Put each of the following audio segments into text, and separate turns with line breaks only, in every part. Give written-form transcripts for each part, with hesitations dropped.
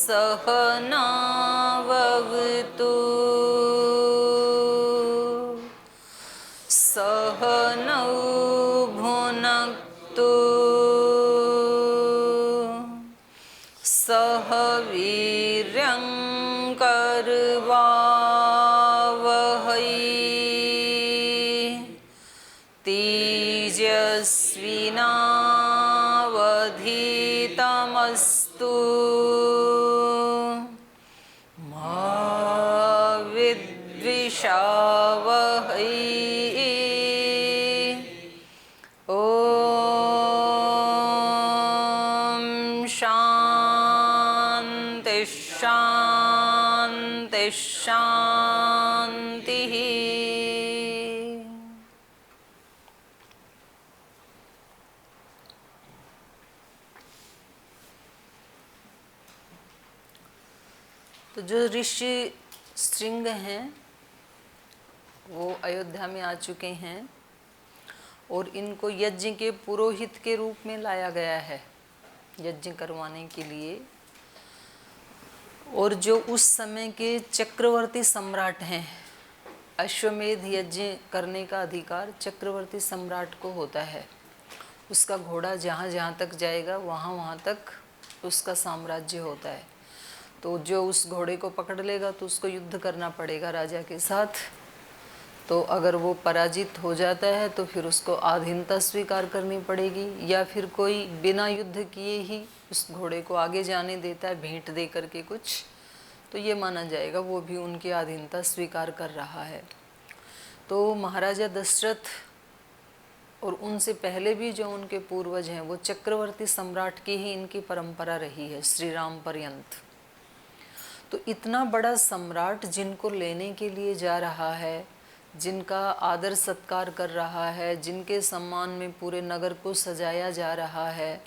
सहनाववतु सहनौ भुनक्तु सह वीर्यं करवावहै तेजस्विनावधीतमस्तु मा विद्विषावहै। शांति शांति शांति। तो जो ऋषि श्रृंग हैं वो अयोध्या में आ चुके हैं और इनको यज्ञ के पुरोहित के रूप में लाया गया है यज्ञ करवाने के लिए। और जो उस समय के चक्रवर्ती सम्राट हैं, अश्वमेध यज्ञ करने का अधिकार चक्रवर्ती सम्राट को होता है। उसका घोड़ा जहाँ जहाँ तक जाएगा वहाँ वहाँ तक उसका साम्राज्य होता है। तो जो उस घोड़े को पकड़ लेगा तो उसको युद्ध करना पड़ेगा राजा के साथ। तो अगर वो पराजित हो जाता है तो फिर उसको अधीनता स्वीकार करनी पड़ेगी, या फिर कोई बिना युद्ध किए ही उस घोड़े को आगे जाने देता है भेंट दे करके कुछ, तो ये माना जाएगा वो भी उनकी अधीनता स्वीकार कर रहा है। तो महाराजा दशरथ और उनसे पहले भी जो उनके पूर्वज हैं वो चक्रवर्ती सम्राट की ही इनकी परंपरा रही है श्री राम पर्यंत। तो इतना बड़ा सम्राट जिनको लेने के लिए जा रहा है, जिनका आदर सत्कार कर रहा है, जिनके सम्मान में पूरे नगर को सजाया जा रहा है,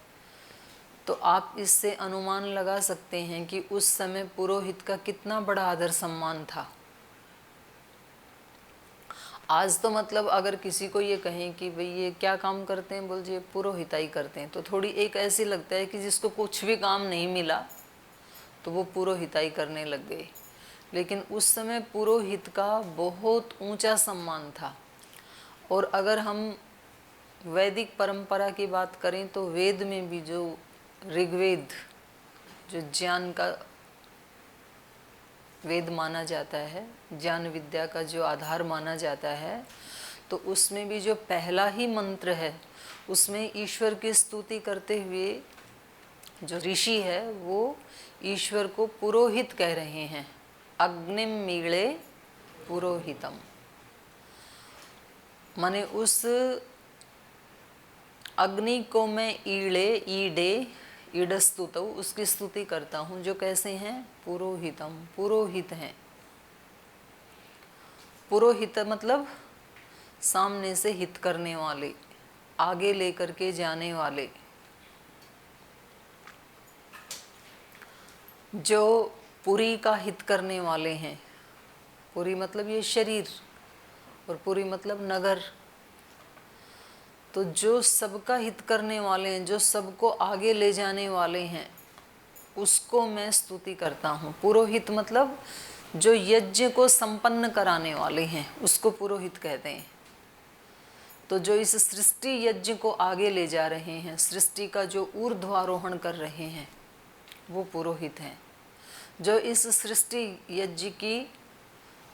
तो आप इससे अनुमान लगा सकते हैं कि उस समय पुरोहित का कितना बड़ा आदर सम्मान था। आज तो मतलब अगर किसी को ये कहें कि भाई ये क्या काम करते हैं, बोल जी पुरोहिताई करते हैं, तो थोड़ी एक ऐसी लगता है कि जिसको कुछ भी काम नहीं मिला तो वो पुरोहिताई करने लग गए। लेकिन उस समय पुरोहित का बहुत ऊंचा सम्मान था। और अगर हम वैदिक परंपरा की बात करें तो वेद में भी जो ऋग्वेद जो ज्ञान का वेद माना जाता है, ज्ञान विद्या का जो आधार माना जाता है, तो उसमें भी जो पहला ही मंत्र है उसमें ईश्वर की स्तुति करते हुए जो ऋषि है वो ईश्वर को पुरोहित कह रहे हैं। अग्निम मीले पुरोहितम, माने उस अग्नि को मैं ईड़े ईडे ईडस्तुतौ उसकी स्तुति करता हूँ, जो कैसे हैं पुरोहितम, पुरोहित हैं। पुरोहित मतलब सामने से हित करने वाले, आगे लेकर के जाने वाले, जो पुरी का हित करने वाले हैं। पुरी मतलब ये शरीर और पुरी मतलब नगर। तो जो सबका हित करने वाले हैं, जो सबको आगे ले जाने वाले हैं, उसको मैं स्तुति करता हूँ। पुरोहित मतलब जो यज्ञ को संपन्न कराने वाले हैं उसको पुरोहित कहते हैं। तो जो इस सृष्टि यज्ञ को आगे ले जा रहे हैं, सृष्टि का जो ऊर्ध्वारोहण कर रहे हैं वो पुरोहित हैं। जो इस सृष्टि यज्ञ की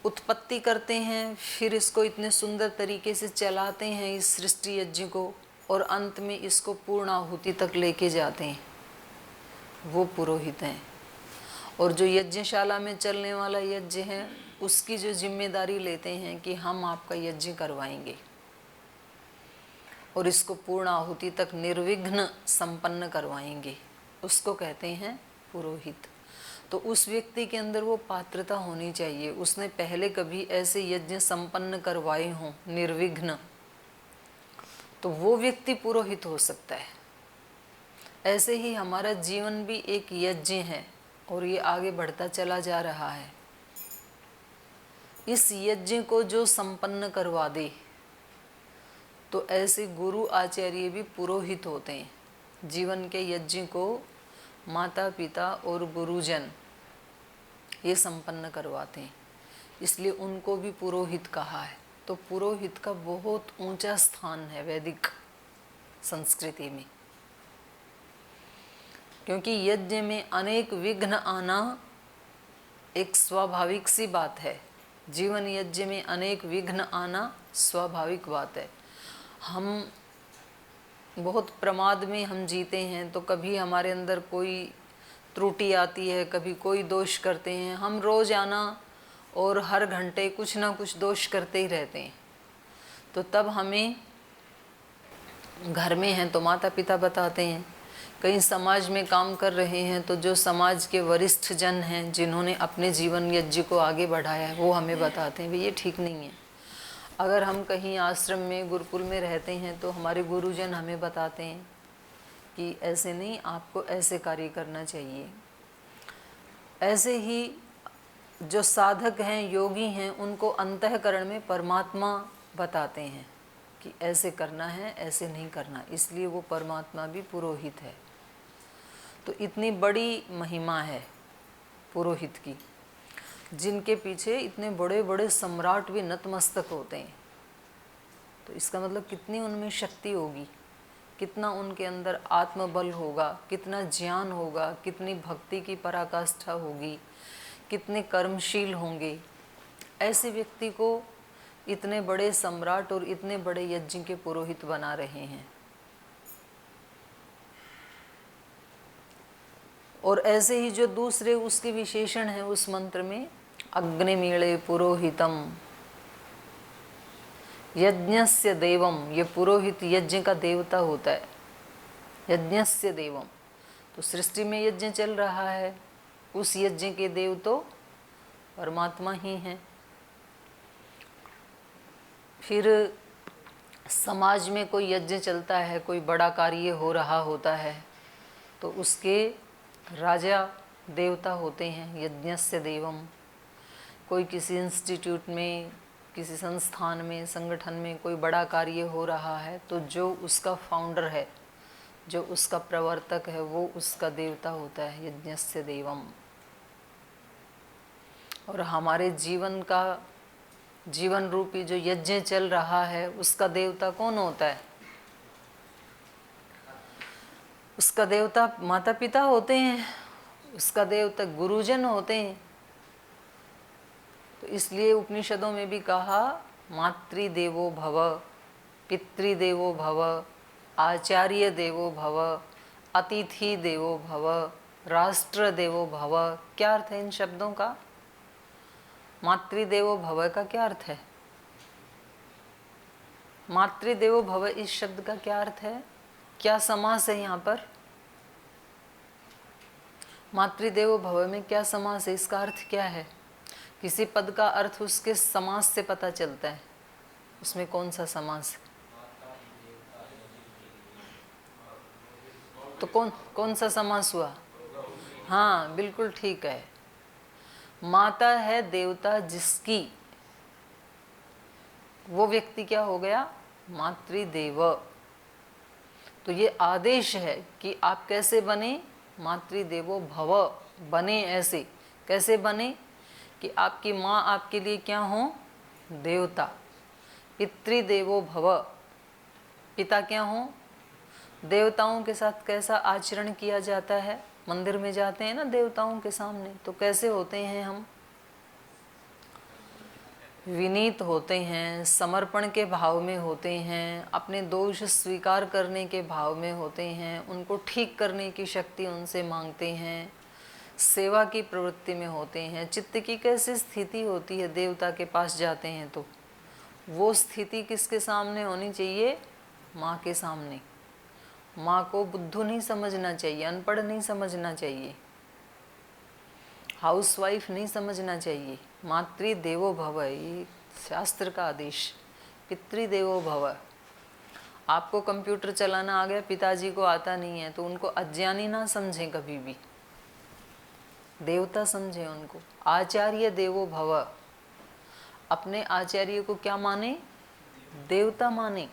उत्पत्ति करते हैं, फिर इसको इतने सुंदर तरीके से चलाते हैं इस सृष्टि यज्ञ को, और अंत में इसको पूर्ण आहुति तक लेके जाते हैं, वो पुरोहित हैं। और जो यज्ञशाला में चलने वाला यज्ञ है उसकी जो जिम्मेदारी लेते हैं कि हम आपका यज्ञ करवाएंगे और इसको पूर्ण आहुति तक निर्विघ्न संपन्न करवाएंगे, उसको कहते हैं पुरोहित। तो उस व्यक्ति के अंदर वो पात्रता होनी चाहिए, उसने पहले कभी ऐसे यज्ञ संपन्न करवाए हों निर्विघ्न, तो वो व्यक्ति पुरोहित हो सकता है। ऐसे ही हमारा जीवन भी एक यज्ञ है और ये आगे बढ़ता चला जा रहा है। इस यज्ञ को जो संपन्न करवा दे तो ऐसे गुरु आचार्य भी पुरोहित होते हैं। जीवन के यज्ञ को माता पिता और गुरुजन ये संपन्न करवाते हैं, इसलिए उनको भी पुरोहित कहा है। तो पुरोहित का बहुत ऊंचा स्थान है वैदिक संस्कृति में, क्योंकि यज्ञ में अनेक विघ्न आना एक स्वाभाविक सी बात है। जीवन यज्ञ में अनेक विघ्न आना स्वाभाविक बात है। हम बहुत प्रमाद में हम जीते हैं, तो कभी हमारे अंदर कोई त्रुटि आती है, कभी कोई दोष करते हैं। हम रोज़ाना और हर घंटे कुछ ना कुछ दोष करते ही रहते हैं। तो तब हमें घर में हैं तो माता पिता बताते हैं, कहीं समाज में काम कर रहे हैं तो जो समाज के वरिष्ठ जन हैं जिन्होंने अपने जीवन यज्ञ को आगे बढ़ाया है वो हमें बताते हैं भाई ये ठीक नहीं है। अगर हम कहीं आश्रम में गुरुकुल में रहते हैं तो हमारे गुरुजन हमें बताते हैं कि ऐसे नहीं, आपको ऐसे कार्य करना चाहिए। ऐसे ही जो साधक हैं, योगी हैं, उनको अंतःकरण में परमात्मा बताते हैं कि ऐसे करना है, ऐसे नहीं करना, इसलिए वो परमात्मा भी पुरोहित है। तो इतनी बड़ी महिमा है पुरोहित की, जिनके पीछे इतने बड़े बड़े सम्राट भी नतमस्तक होते हैं। तो इसका मतलब कितनी उनमें शक्ति होगी, कितना उनके अंदर आत्मबल होगा, कितना ज्ञान होगा, कितनी भक्ति की पराकाष्ठा होगी, कितने कर्मशील होंगे। ऐसे व्यक्ति को इतने बड़े सम्राट और इतने बड़े यज्ञ के पुरोहित बना रहे हैं। और ऐसे ही जो दूसरे उसके विशेषण हैं उस मंत्र में, अग्निमीळे पुरोहितम यज्ञस्य देवम, ये पुरोहित यज्ञ का देवता होता है। यज्ञस्य देवम, तो सृष्टि में यज्ञ चल रहा है, उस यज्ञ के देव तो परमात्मा ही हैं। फिर समाज में कोई यज्ञ चलता है, कोई बड़ा कार्य हो रहा होता है, तो उसके राजा देवता होते हैं यज्ञस्य देवम। कोई किसी इंस्टीट्यूट में, किसी संस्थान में, संगठन में कोई बड़ा कार्य हो रहा है तो जो उसका फाउंडर है, जो उसका प्रवर्तक है, वो उसका देवता होता है यज्ञस्य देवम। और हमारे जीवन का, जीवन रूपी जो यज्ञ चल रहा है उसका देवता कौन होता है? उसका देवता माता पिता होते हैं, उसका देवता गुरुजन होते हैं। तो इसलिए उपनिषदों में भी कहा मातृदेवो भव, पितृदेवो भव, आचार्य देवो भव, अतिथि देवो भव, राष्ट्र देवो भव। क्या अर्थ है इन शब्दों का? मातृदेवो भव का क्या अर्थ है? मातृदेवो भव इस शब्द का क्या अर्थ है? क्या समास है यहाँ पर? मातृदेवो भव में क्या समास है? इसका अर्थ क्या है? किसी पद का अर्थ उसके समास से पता चलता है, उसमें कौन सा समास है। तो कौन सा समास हुआ? हाँ बिल्कुल ठीक है। माता है देवता जिसकी, वो व्यक्ति क्या हो गया? मातृदेव। तो ये आदेश है कि आप कैसे बने? मातृदेवो भव, बने ऐसे। कैसे बने? कि आपकी माँ आपके लिए क्या हो? देवता। पितृदेवो भव, पिता क्या हो? देवताओं के साथ कैसा आचरण किया जाता है? मंदिर में जाते हैं ना देवताओं के सामने, तो कैसे होते हैं हम? विनीत होते हैं, समर्पण के भाव में होते हैं, अपने दोष स्वीकार करने के भाव में होते हैं, उनको ठीक करने की शक्ति उनसे मांगते हैं, सेवा की प्रवृत्ति में होते हैं। चित्त की कैसी स्थिति होती है देवता के पास जाते हैं तो? वो स्थिति किसके सामने होनी चाहिए? माँ के सामने। माँ को बुद्धू नहीं समझना चाहिए, अनपढ़ नहीं समझना चाहिए, हाउसवाइफ नहीं समझना चाहिए। मातृदेवो भव, ये शास्त्र का आदेश। पितृदेवो भव, आपको कंप्यूटर चलाना आ गया, पिताजी को आता नहीं है, तो उनको अज्ञानी ना समझें कभी भी, देवता समझें उनको। आचार्य देवो भव, अपने आचार्य को क्या माने? देवता माने।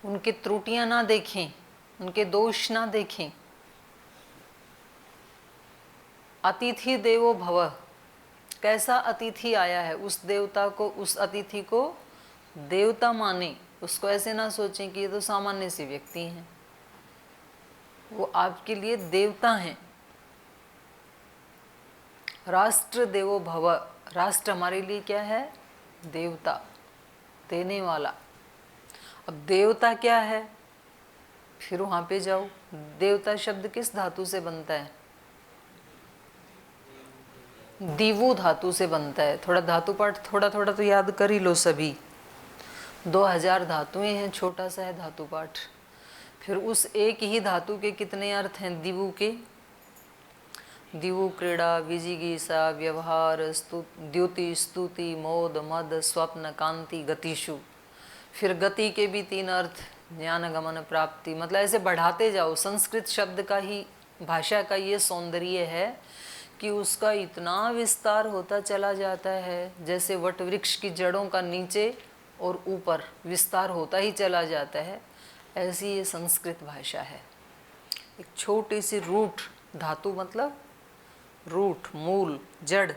उनकी त्रुटियां ना देखें, उनके दोष ना देखें, अतिथि देवो भव, कैसा अतिथि आया है, उस देवता को, उस अतिथि को देवता माने, उसको ऐसे ना सोचें कि ये तो सामान्य से व्यक्ति हैं, वो आपके लिए देवता हैं। राष्ट्र देवो भव, राष्ट्र हमारे लिए क्या है, देवता, देने वाला। अब देवता क्या है, फिर वहाँ पे जाओ, देवता शब्द किस धातु से बनता है, दिवु धातु से बनता है। थोड़ा धातु पाठ थोड़ा थोड़ा तो याद कर ही लो सभी, 2000 धातुएं हैं, छोटा सा है धातु पाठ। फिर उस एक ही धातु के कितने अर्थ हैं दिवु के, दिवु क्रीड़ा, विजिगीषा, व्यवहार, द्युति, स्तुति, मोद, मद, स्वप्न, कांति, गतिषु। फिर गति के भी 3 अर्थ, ज्ञान, गमन, प्राप्ति। मतलब ऐसे बढ़ाते जाओ। संस्कृत शब्द का ही, भाषा का ये सौंदर्य है कि उसका इतना विस्तार होता चला जाता है, जैसे वट वृक्ष की जड़ों का नीचे और ऊपर विस्तार होता ही चला जाता है, ऐसी ये संस्कृत भाषा है। एक छोटी सी रूट, धातु मतलब रूट, मूल, जड़,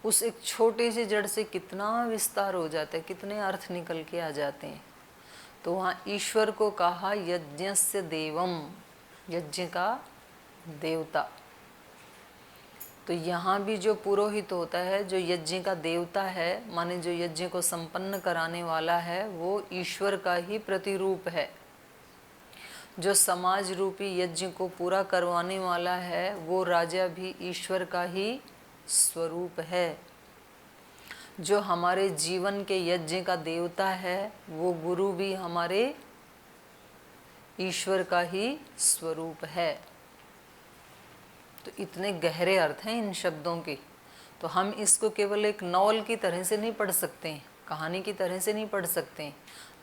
उस एक छोटी सी जड़ से कितना विस्तार हो जाता है, कितने अर्थ निकल के आ जाते हैं। तो वहाँ ईश्वर को कहा यज्ञस्य देवम, यज्ञ का देवता। तो यहाँ भी जो पुरोहित होता है, जो यज्ञ का देवता है, माने जो यज्ञ को संपन्न कराने वाला है, वो ईश्वर का ही प्रतिरूप है। जो समाज रूपी यज्ञ को पूरा करवाने वाला है, वो राजा भी ईश्वर का ही स्वरूप है। जो हमारे जीवन के यज्ञ का देवता है, वो गुरु भी हमारे ईश्वर का ही स्वरूप है। तो इतने गहरे अर्थ हैं इन शब्दों के। तो हम इसको केवल एक नॉवल की तरह से नहीं पढ़ सकते हैं, कहानी की तरह से नहीं पढ़ सकते हैं।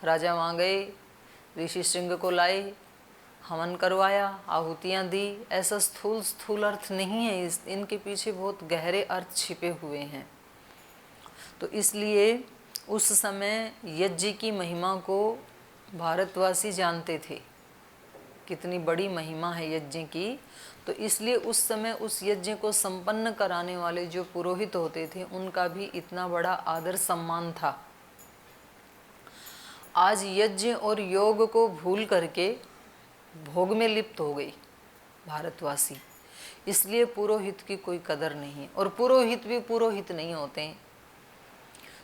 राजा वहाँ गए, ऋषि श्रृंग को लाए, हवन करवाया, आहुतियाँ दी, ऐसा स्थूल अर्थ नहीं है। इनके पीछे बहुत गहरे अर्थ छिपे हुए हैं। तो इसलिए उस समय यज्ञ की महिमा को भारतवासी जानते थे, कितनी बड़ी महिमा है यज्ञ की। तो इसलिए उस समय उस यज्ञ को संपन्न कराने वाले जो पुरोहित होते थे, उनका भी इतना बड़ा आदर सम्मान था। आज यज्ञ और योग को भूल करके भोग में लिप्त हो गई भारतवासी, इसलिए पुरोहित की कोई कदर नहीं। और पुरोहित भी पुरोहित नहीं होते हैं।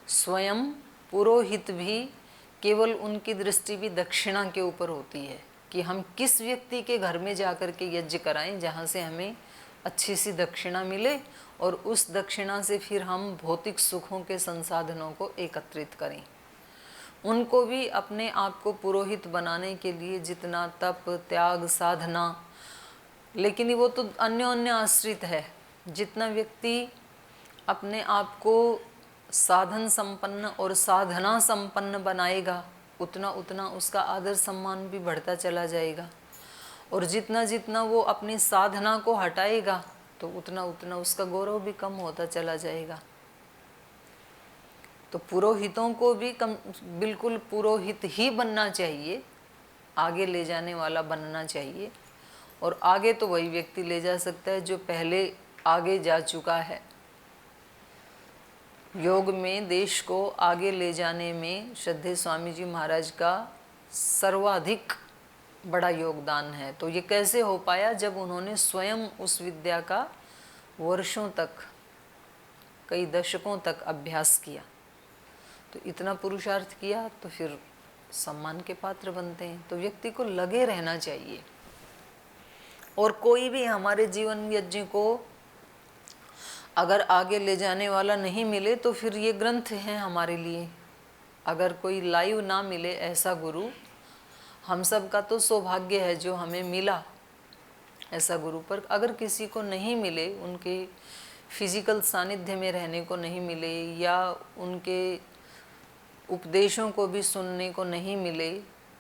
स्वयं पुरोहित भी केवल उनकी दृष्टि भी दक्षिणा के ऊपर होती है कि हम किस व्यक्ति के घर में जाकर के यज्ञ कराएं जहाँ से हमें अच्छी सी दक्षिणा मिले, और उस दक्षिणा से फिर हम भौतिक सुखों के संसाधनों को एकत्रित करें। उनको भी अपने आप को पुरोहित बनाने के लिए जितना तप, त्याग, साधना, लेकिन वो तो अन्योन्य आश्रित है। जितना व्यक्ति अपने आप को साधन संपन्न और साधना संपन्न बनाएगा, उतना उतना उसका आदर सम्मान भी बढ़ता चला जाएगा। और जितना जितना वो अपनी साधना को हटाएगा, तो उतना उतना उसका गौरव भी कम होता चला जाएगा। तो पुरोहितों को भी बिल्कुल पुरोहित ही बनना चाहिए, आगे ले जाने वाला बनना चाहिए। और आगे तो वही व्यक्ति ले जा सकता है जो पहले आगे जा चुका है। योग में देश को आगे ले जाने में श्रद्धेय स्वामी जी महाराज का सर्वाधिक बड़ा योगदान है। तो ये कैसे हो पाया? जब उन्होंने स्वयं उस विद्या का वर्षों तक, कई दशकों तक अभ्यास किया। तो इतना पुरुषार्थ किया तो फिर सम्मान के पात्र बनते हैं। तो व्यक्ति को लगे रहना चाहिए। और कोई भी हमारे जीवन यज्ञ को अगर आगे ले जाने वाला नहीं मिले, तो फिर ये ग्रंथ हैं हमारे लिए। अगर कोई लाइव ना मिले ऐसा गुरु, हम सब का तो सौभाग्य है जो हमें मिला ऐसा गुरु। पर अगर किसी को नहीं मिले, उनके फिजिकल सानिध्य में रहने को नहीं मिले, या उनके उपदेशों को भी सुनने को नहीं मिले,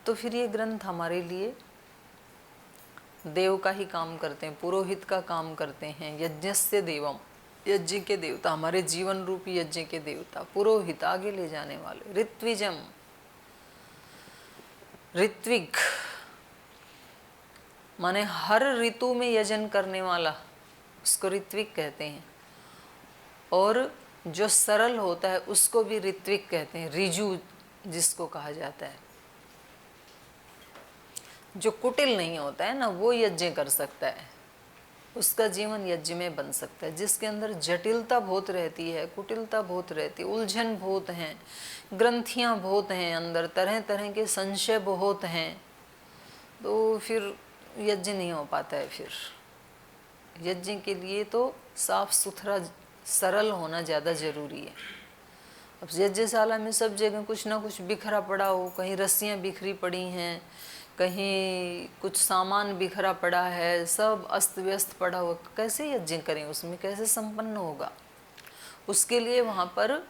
तो फिर ये ग्रंथ हमारे लिए देव का ही काम करते हैं, पुरोहित का काम करते हैं। यज्ञस्य देवम, यज्ञ के देवता, हमारे जीवन रूपी यज्ञ के देवता पुरोहित, आगे ले जाने वाले। ऋत्विजम, ऋत्विक माने हर ऋतु में यजन करने वाला, उसको ऋत्विक कहते हैं। और जो सरल होता है उसको भी ऋत्विक कहते हैं, ऋजु जिसको कहा जाता है। जो कुटिल नहीं होता है ना, वो यज्ञ कर सकता है, उसका जीवन यज्ञ में बन सकता है। जिसके अंदर जटिलता बहुत रहती है, कुटिलता बहुत रहती है, उलझन बहुत हैं, ग्रंथियां बहुत हैं, अंदर तरह तरह के संशय बहुत हैं, तो फिर यज्ञ नहीं हो पाता है। फिर यज्ञ के लिए तो साफ सुथरा सरल होना ज़्यादा ज़रूरी है। अब यज्ञशाला में सब जगह कुछ ना कुछ बिखरा पड़ा हो, कहीं रस्सियाँ बिखरी पड़ी हैं, कहीं कुछ सामान बिखरा पड़ा है, सब अस्त व्यस्त पड़ा हो, कैसे यज्ञ करें, उसमें कैसे संपन्न होगा? उसके लिए वहाँ पर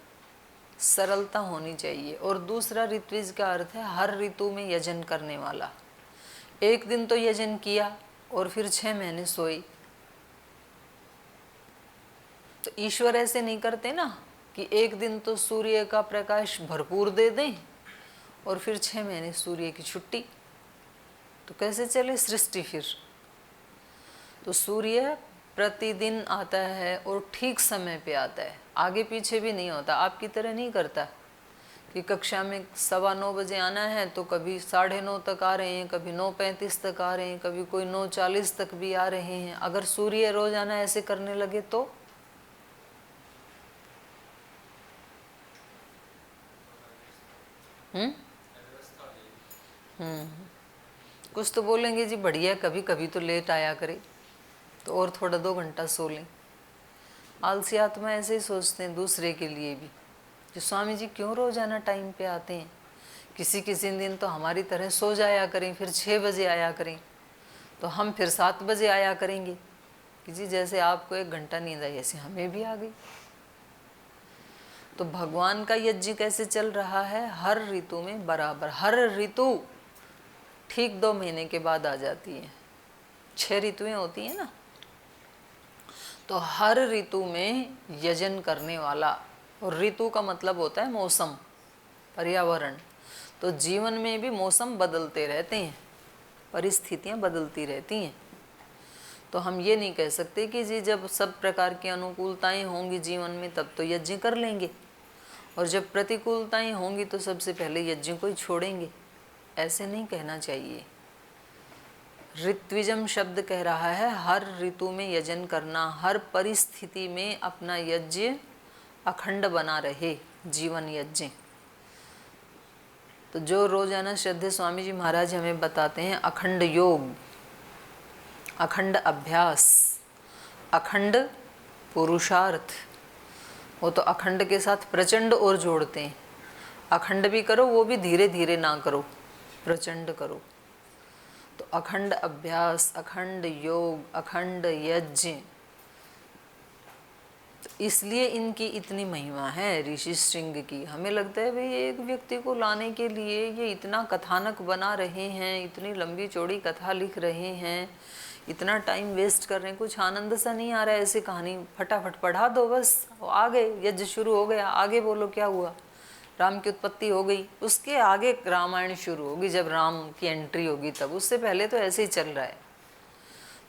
सरलता होनी चाहिए। और दूसरा ऋत्विज का अर्थ है हर ऋतु में यजन करने वाला। एक दिन तो यजन किया और फिर 6 महीने सोई, तो ईश्वर ऐसे नहीं करते ना कि एक दिन तो सूर्य का प्रकाश भरपूर दे दें और फिर 6 महीने सूर्य की छुट्टी, तो कैसे चले सृष्टि फिर? तो सूर्य प्रतिदिन आता है और ठीक समय पे आता है, आगे पीछे भी नहीं होता। आपकी तरह नहीं करता कि कक्षा में 9:15 बजे आना है तो कभी 9:30 तक आ रहे हैं, कभी 9:35 तक आ रहे हैं, कभी कोई 9:40 तक भी आ रहे हैं। अगर सूर्य रोजाना ऐसे करने लगे तो कुछ तो बोलेंगे जी बढ़िया, कभी कभी तो लेट आया करे तो और थोड़ा 2 घंटा सो लें। आलसी आत्मा ऐसे ही सोचते हैं दूसरे के लिए भी, कि स्वामी जी क्यों रोजाना टाइम पे आते हैं, किसी किसी दिन तो हमारी तरह सो जाया करें, फिर 6 बजे आया करें, तो हम फिर 7 बजे आया करेंगे कि जी जैसे आपको 1 घंटा नींद आई ऐसे हमें भी आ गई। तो भगवान का यज्ञ कैसे चल रहा है? हर ऋतु में बराबर, हर ऋतु ठीक 2 महीने के बाद आ जाती है। 6 ऋतुएं होती हैं ना, तो हर ऋतु में यजन करने वाला। और ऋतु का मतलब होता है मौसम, पर्यावरण। तो जीवन में भी मौसम बदलते रहते हैं, परिस्थितियां बदलती रहती हैं। तो हम ये नहीं कह सकते कि जी जब सब प्रकार की अनुकूलताएं होंगी जीवन में तब तो यज्ञ कर लेंगे, और जब प्रतिकूलताएं होंगी तो सबसे पहले यज्ञ को ही छोड़ेंगे। ऐसे नहीं कहना चाहिए। ऋत्विजम शब्द कह रहा है हर ऋतु में यजन करना, हर परिस्थिति में अपना यज्ञ अखंड बना रहे, जीवन यज्ञ। तो जो रोजाना श्रद्धेय स्वामी जी महाराज हमें बताते हैं अखंड योग, अखंड अभ्यास, अखंड पुरुषार्थ, वो तो अखंड के साथ प्रचंड और जोड़ते हैं। अखंड भी करो, वो भी धीरे धीरे ना करो, प्रचंड करो। तो अखंड अभ्यास, अखंड योग, अखंड यज्ञ, तो इसलिए इनकी इतनी महिमा है ऋषि श्रृंग की। हमें लगता है भाई एक व्यक्ति को लाने के लिए ये इतना कथानक बना रहे हैं, इतनी लंबी चौड़ी कथा लिख रहे हैं, इतना टाइम वेस्ट कर रहे हैं, कुछ आनंद सा नहीं आ रहा है। ऐसी कहानी फटाफट पढ़ा दो बस, आ गए, यज्ञ शुरू हो गया, आगे बोलो क्या हुआ। राम की उत्पत्ति हो गई, उसके आगे रामायण शुरू होगी जब राम की एंट्री होगी तब, उससे पहले तो ऐसे ही चल रहा है।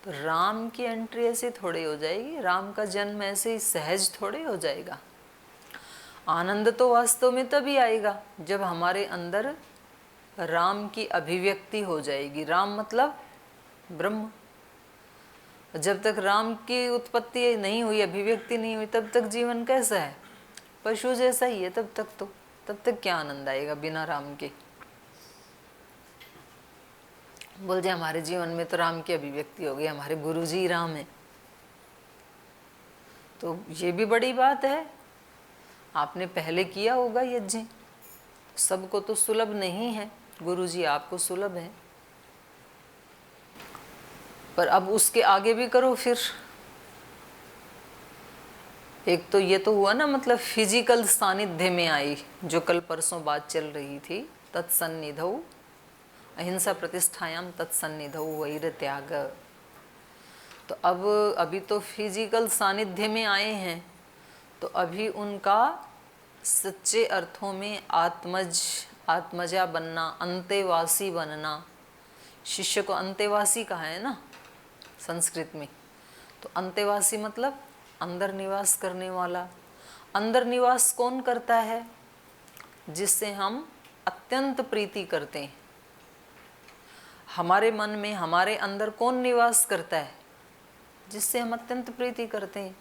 तो राम की एंट्री ऐसे थोड़ी हो जाएगी, राम का जन्म ऐसे ही सहज थोड़े हो जाएगा। आनंद तो वास्तव में तभी आएगा जब हमारे अंदर राम की अभिव्यक्ति हो जाएगी। राम मतलब ब्रह्म। जब तक राम की उत्पत्ति नहीं हुई, अभिव्यक्ति नहीं हुई, तब तक जीवन कैसा है? पशु जैसा ही है तब तक। तो तब तक क्या आनंद आएगा बिना राम के? बोल जाए हमारे जीवन में तो राम की अभिव्यक्ति हो गई, हमारे गुरुजी राम है, तो ये भी बड़ी बात है। आपने पहले किया होगा यज्ञ, सबको तो सुलभ नहीं है, गुरुजी आपको सुलभ है, पर अब उसके आगे भी करो। फिर एक तो ये तो हुआ ना, मतलब फिजिकल सानिध्य में आई, जो कल परसों बात चल रही थी, तत्सन्निधौ अहिंसा प्रतिष्ठायाम तत्सन्निधौ वैर त्याग। तो अब अभी तो फिजिकल सानिध्य में आए हैं, तो अभी उनका सच्चे अर्थों में आत्मजा बनना, अंतेवासी बनना। शिष्य को अंतेवासी कहा है ना संस्कृत में, तो अंतेवासी मतलब अंदर निवास करने वाला। अंदर निवास कौन करता है? जिससे हम अत्यंत प्रीति करते हैं। हमारे मन में, हमारे अंदर कौन निवास करता है? जिससे हम अत्यंत प्रीति करते हैं।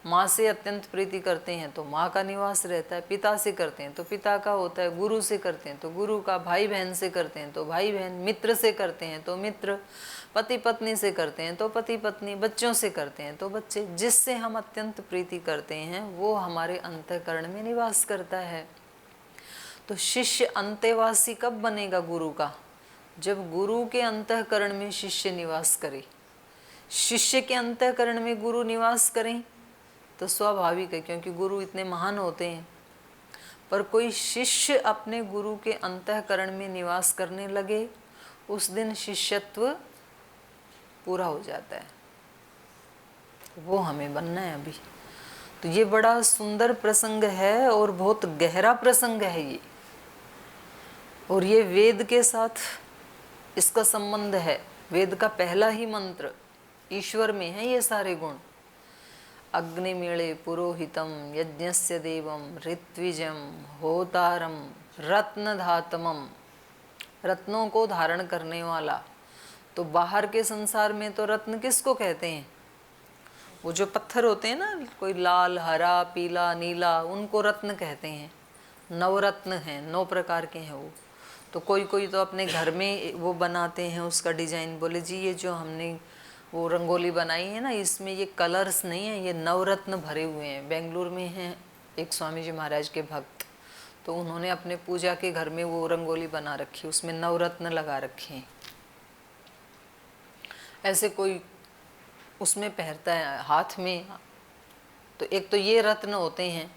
माँ से अत्यंत प्रीति करते हैं तो माँ का निवास रहता है, पिता से करते हैं तो पिता का होता है, गुरु से करते हैं तो गुरु का, भाई बहन से करते हैं तो भाई बहन, मित्र से करते हैं तो मित्र, पति पत्नी से करते हैं तो पति पत्नी, बच्चों से करते हैं तो बच्चे। जिससे हम अत्यंत प्रीति करते हैं वो हमारे अंतःकरण में निवास करता है। तो शिष्य अंतेवासी कब बनेगा गुरु का? जब गुरु के अंतःकरण में शिष्य निवास करे। शिष्य के अंतःकरण में गुरु निवास करें तो स्वाभाविक है, क्योंकि गुरु इतने महान होते हैं। पर कोई शिष्य अपने गुरु के अंतःकरण में निवास करने लगे, उस दिन शिष्यत्व पूरा हो जाता है। वो हमें बनना है अभी। तो ये बड़ा सुंदर प्रसंग है और बहुत गहरा प्रसंग है ये, और ये वेद के साथ इसका संबंध है। वेद का पहला ही मंत्र, ईश्वर में है ये सारे गुण। अग्निमीळे पुरोहितम यज्ञस्य देवम ऋत्विजम होतारम रत्नधातमम। रत्नों को धारण करने वाला। तो बाहर के संसार में तो रत्न किसको कहते हैं? वो जो पत्थर होते हैं ना, कोई लाल, हरा, पीला, नीला, उनको रत्न कहते हैं। नवरत्न हैं, 9 प्रकार के हैं वो। तो कोई कोई तो अपने घर में वो बनाते हैं उसका डिजाइन, बोले जी ये जो हमने वो रंगोली बनाई है ना, इसमें ये कलर्स नहीं है, ये नवरत्न भरे हुए हैं। बेंगलुरु में हैं एक स्वामी जी महाराज के भक्त, तो उन्होंने अपने पूजा के घर में वो रंगोली बना रखी, उसमें नवरत्न लगा रखे हैं। ऐसे कोई उसमें पहनता है हाथ में। तो एक तो ये रत्न होते हैं,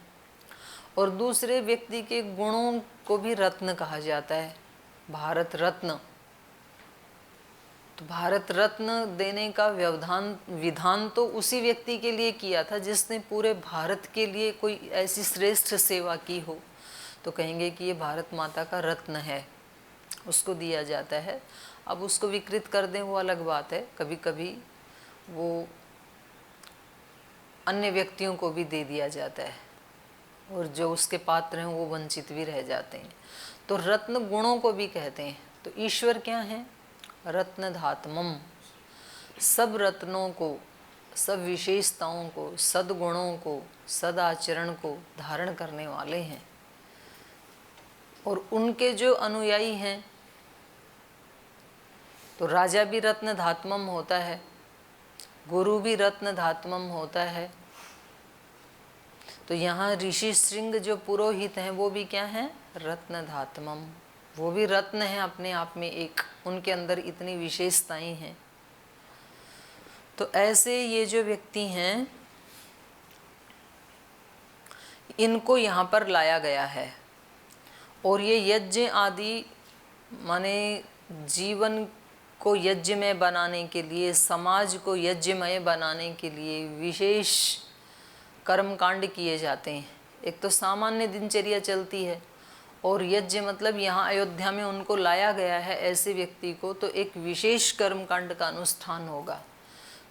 और दूसरे व्यक्ति के गुणों को भी रत्न कहा जाता है। भारत रत्न, तो भारत रत्न देने का विधान तो उसी व्यक्ति के लिए किया था जिसने पूरे भारत के लिए कोई ऐसी श्रेष्ठ सेवा की हो। तो कहेंगे कि ये भारत माता का रत्न है, उसको दिया जाता है। अब उसको विकृत कर दें वो अलग बात है, कभी कभी वो अन्य व्यक्तियों को भी दे दिया जाता है, और जो उसके पात्र हैं वो वंचित भी रह जाते हैं। तो रत्न गुणों को भी कहते हैं। तो ईश्वर क्या है? रत्नधातमम। सब रत्नों को, सब विशेषताओं को, सद्गुणों को, सदाचरण को धारण करने वाले हैं। और उनके जो अनुयायी हैं, तो राजा भी रत्नधातमम होता है, गुरु भी रत्नधातमम होता है। तो यहाँ ऋषि श्रृंग जो पुरोहित हैं वो भी क्या हैं? रत्नधातमम। वो भी रत्न है अपने आप में एक, उनके अंदर इतनी विशेषताएं हैं। तो ऐसे ये जो व्यक्ति हैं, इनको यहाँ पर लाया गया है। और ये यज्ञ आदि माने जीवन को यज्ञमय बनाने के लिए, समाज को यज्ञमय बनाने के लिए विशेष कर्मकांड किए जाते हैं। एक तो सामान्य दिनचर्या चलती है, और यज्ञ मतलब यहाँ अयोध्या में उनको लाया गया है ऐसे व्यक्ति को, तो एक विशेष कर्मकांड का अनुष्ठान होगा।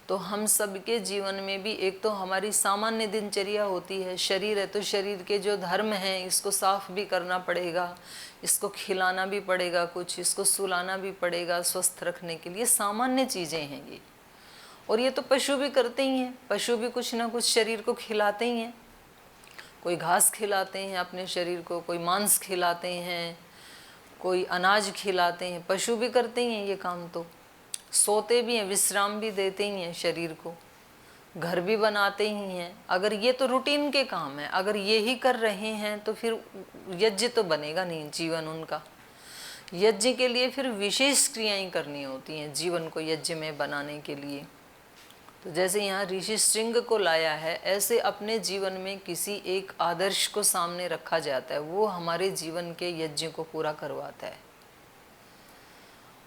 तो हम सबके जीवन में भी एक तो हमारी सामान्य दिनचर्या होती है, शरीर है तो शरीर के जो धर्म हैं इसको साफ भी करना पड़ेगा, इसको खिलाना भी पड़ेगा, कुछ इसको सुलाना भी पड़ेगा स्वस्थ रखने के लिए। सामान्य चीज़ें हैं ये, और ये तो पशु भी करते ही हैं। पशु भी कुछ ना कुछ शरीर को खिलाते ही हैं, कोई घास खिलाते हैं अपने शरीर को, कोई मांस खिलाते हैं, कोई अनाज खिलाते हैं। पशु भी करते ही हैं ये काम, तो सोते भी हैं, विश्राम भी देते ही हैं शरीर को, घर भी बनाते ही हैं। अगर ये तो रूटीन के काम है, अगर ये ही कर रहे हैं तो फिर यज्ञ तो बनेगा नहीं जीवन उनका। यज्ञ के लिए फिर विशेष क्रियाएं करनी होती हैं जीवन को यज्ञ में बनाने के लिए। तो जैसे यहाँ ऋषि श्रृंग को लाया है, ऐसे अपने जीवन में किसी एक आदर्श को सामने रखा जाता है, वो हमारे जीवन के यज्ञ को पूरा करवाता है।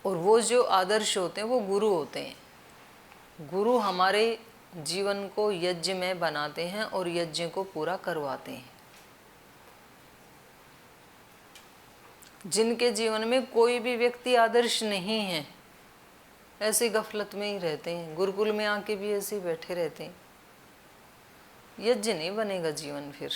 और वो जो आदर्श होते हैं वो गुरु होते हैं। गुरु हमारे जीवन को यज्ञ में बनाते हैं और यज्ञ को पूरा करवाते हैं। जिनके जीवन में कोई भी व्यक्ति आदर्श नहीं है, ऐसे गफलत में ही रहते हैं, गुरुकुल में आके भी ऐसे ही बैठे रहते हैं। यज्ञ नहीं बनेगा जीवन फिर।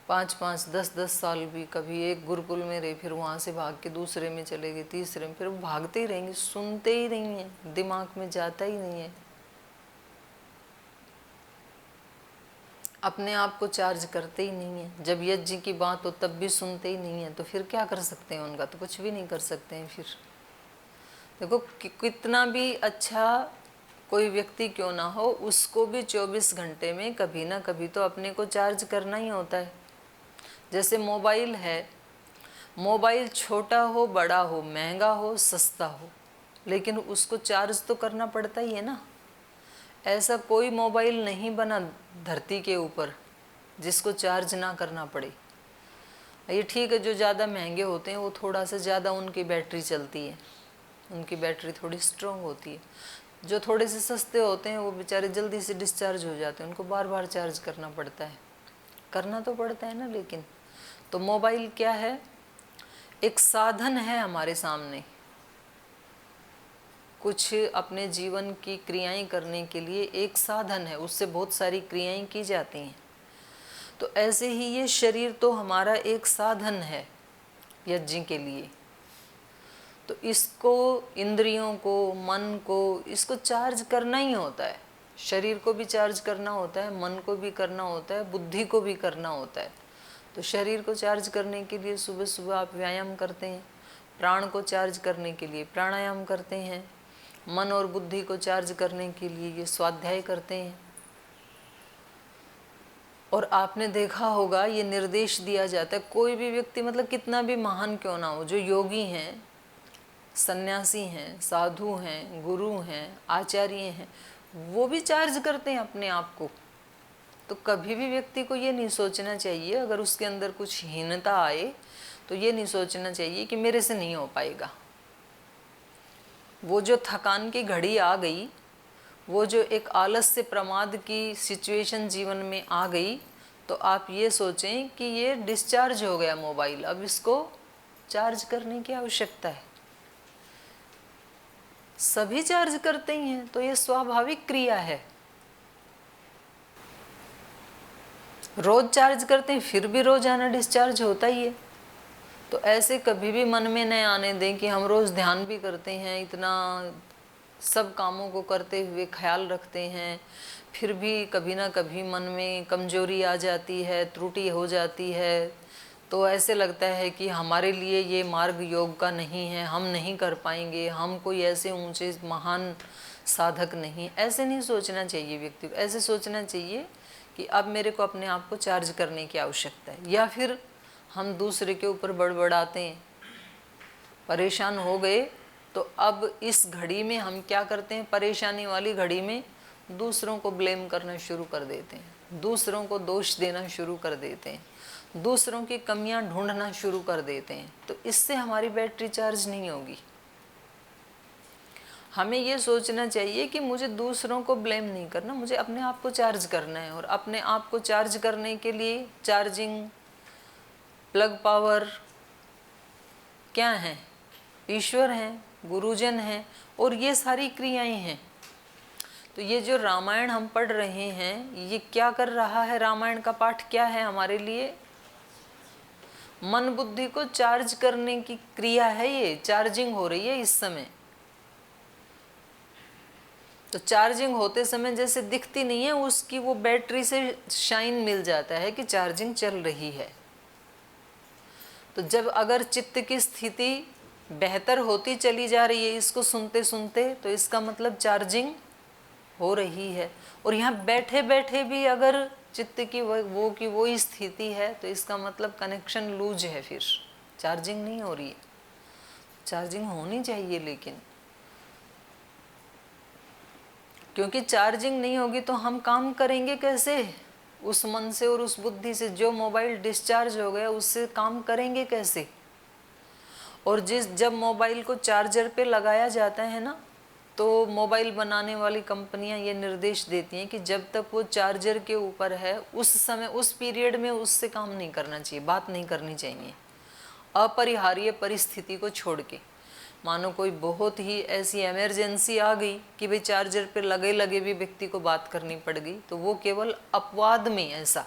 5-5, 10-10 साल भी कभी एक गुरुकुल में रहे, फिर वहाँ से भाग के दूसरे में चले गए, तीसरे में, फिर वो भागते ही रहेंगे, सुनते ही नहीं है, दिमाग में जाता ही नहीं है। अपने आप को चार्ज करते ही नहीं है। जब यज्ञ की बात हो तब भी सुनते ही नहीं है, तो फिर क्या कर सकते हैं उनका? तो कुछ भी नहीं कर सकते हैं फिर। देखो कितना भी अच्छा कोई व्यक्ति क्यों ना हो, उसको भी 24 घंटे में कभी ना कभी तो अपने को चार्ज करना ही होता है। जैसे मोबाइल है, मोबाइल छोटा हो, बड़ा हो, महंगा हो, सस्ता हो, लेकिन उसको चार्ज तो करना पड़ता ही है ना। ऐसा कोई मोबाइल नहीं बना धरती के ऊपर जिसको चार्ज ना करना पड़े। ये ठीक है, जो ज़्यादा महंगे होते हैं वो थोड़ा सा ज़्यादा उनकी बैटरी चलती है, उनकी बैटरी थोड़ी स्ट्रॉन्ग होती है। जो थोड़े से सस्ते होते हैं वो बेचारे जल्दी से डिस्चार्ज हो जाते हैं, उनको बार बार चार्ज करना पड़ता है। करना तो पड़ता है ना। लेकिन तो मोबाइल क्या है? एक साधन है हमारे सामने, कुछ अपने जीवन की क्रियाएं करने के लिए एक साधन है, उससे बहुत सारी क्रियाएं की जाती हैं। तो ऐसे ही ये शरीर तो हमारा एक साधन है यज्ञ के लिए। तो इसको, इंद्रियों को, मन को, इसको चार्ज करना ही होता है। शरीर को भी चार्ज करना होता है, मन को भी करना होता है, बुद्धि को भी करना होता है। तो शरीर को चार्ज करने के लिए सुबह सुबह आप व्यायाम करते हैं, प्राण को चार्ज करने के लिए प्राणायाम करते हैं, मन और बुद्धि को चार्ज करने के लिए ये स्वाध्याय करते हैं। और आपने देखा होगा ये निर्देश दिया जाता है, कोई भी व्यक्ति मतलब कितना भी महान क्यों ना हो, जो योगी हैं, सन्यासी हैं, साधु हैं, गुरु हैं, आचार्य हैं, वो भी चार्ज करते हैं अपने आप को। तो कभी भी व्यक्ति को ये नहीं सोचना चाहिए, अगर उसके अंदर कुछ हीनता आए तो ये नहीं सोचना चाहिए कि मेरे से नहीं हो पाएगा। वो जो थकान की घड़ी आ गई, वो जो एक आलस्य प्रमाद की सिचुएशन जीवन में आ गई, तो आप ये सोचें कि ये डिस्चार्ज हो गया मोबाइल, अब इसको चार्ज करने की आवश्यकता है। सभी चार्ज करते ही हैं, तो ये स्वाभाविक क्रिया है। रोज चार्ज करते हैं, फिर भी रोजाना डिस्चार्ज होता ही है। तो ऐसे कभी भी मन में न आने दें कि हम रोज ध्यान भी करते हैं, इतना सब कामों को करते हुए ख्याल रखते हैं, फिर भी कभी ना कभी मन में कमजोरी आ जाती है, त्रुटि हो जाती है, तो ऐसे लगता है कि हमारे लिए ये मार्ग योग का नहीं है, हम नहीं कर पाएंगे, हम कोई ऐसे ऊंचे महान साधक नहीं। ऐसे नहीं सोचना चाहिए व्यक्ति को। ऐसे सोचना चाहिए कि अब मेरे को अपने आप को चार्ज करने की आवश्यकता है। या फिर हम दूसरे के ऊपर बड़बड़ाते हैं, परेशान हो गए, तो अब इस घड़ी में हम क्या करते हैं, परेशानी वाली घड़ी में दूसरों को ब्लेम करना शुरू कर देते हैं, दूसरों को दोष देना शुरू कर देते हैं, दूसरों की कमियां ढूंढना शुरू कर देते हैं। तो इससे हमारी बैटरी चार्ज नहीं होगी। हमें ये सोचना चाहिए कि मुझे दूसरों को ब्लेम नहीं करना, मुझे अपने आप को चार्ज करना है। और अपने आप को चार्ज करने के लिए चार्जिंग प्लग पावर क्या है? ईश्वर हैं, गुरुजन हैं, और ये सारी क्रियाएं हैं। तो ये जो रामायण हम पढ़ रहे हैं, ये क्या कर रहा है? रामायण का पाठ क्या है हमारे लिए? मन बुद्धि को चार्ज करने की क्रिया है, ये चार्जिंग हो रही है इस समय। तो चार्जिंग होते समय जैसे दिखती नहीं है, उसकी वो बैटरी से शाइन मिल जाता है कि चार्जिंग चल रही है। तो जब अगर चित्त की स्थिति बेहतर होती चली जा रही है इसको सुनते सुनते, तो इसका मतलब चार्जिंग हो रही है। और यहाँ बैठे बैठे भी अगर चित्त की वो स्थिति है, तो इसका मतलब कनेक्शन लूज है, फिर चार्जिंग नहीं हो रही है। चार्जिंग होनी चाहिए, लेकिन क्योंकि चार्जिंग नहीं होगी तो हम काम करेंगे कैसे? उस मन से और उस बुद्धि से जो मोबाइल डिस्चार्ज हो गया, उससे काम करेंगे कैसे? और जब मोबाइल को चार्जर पे लगाया जाता है ना, तो मोबाइल बनाने वाली कंपनियां ये निर्देश देती हैं कि जब तक वो चार्जर के ऊपर है, उस समय, उस पीरियड में उससे काम नहीं करना चाहिए, बात नहीं करनी चाहिए, अपरिहार्य परिस्थिति को छोड़ के। मानो कोई बहुत ही ऐसी इमरजेंसी आ गई कि भाई चार्जर पे लगे लगे भी व्यक्ति को बात करनी पड़ गई, तो वो केवल अपवाद में ऐसा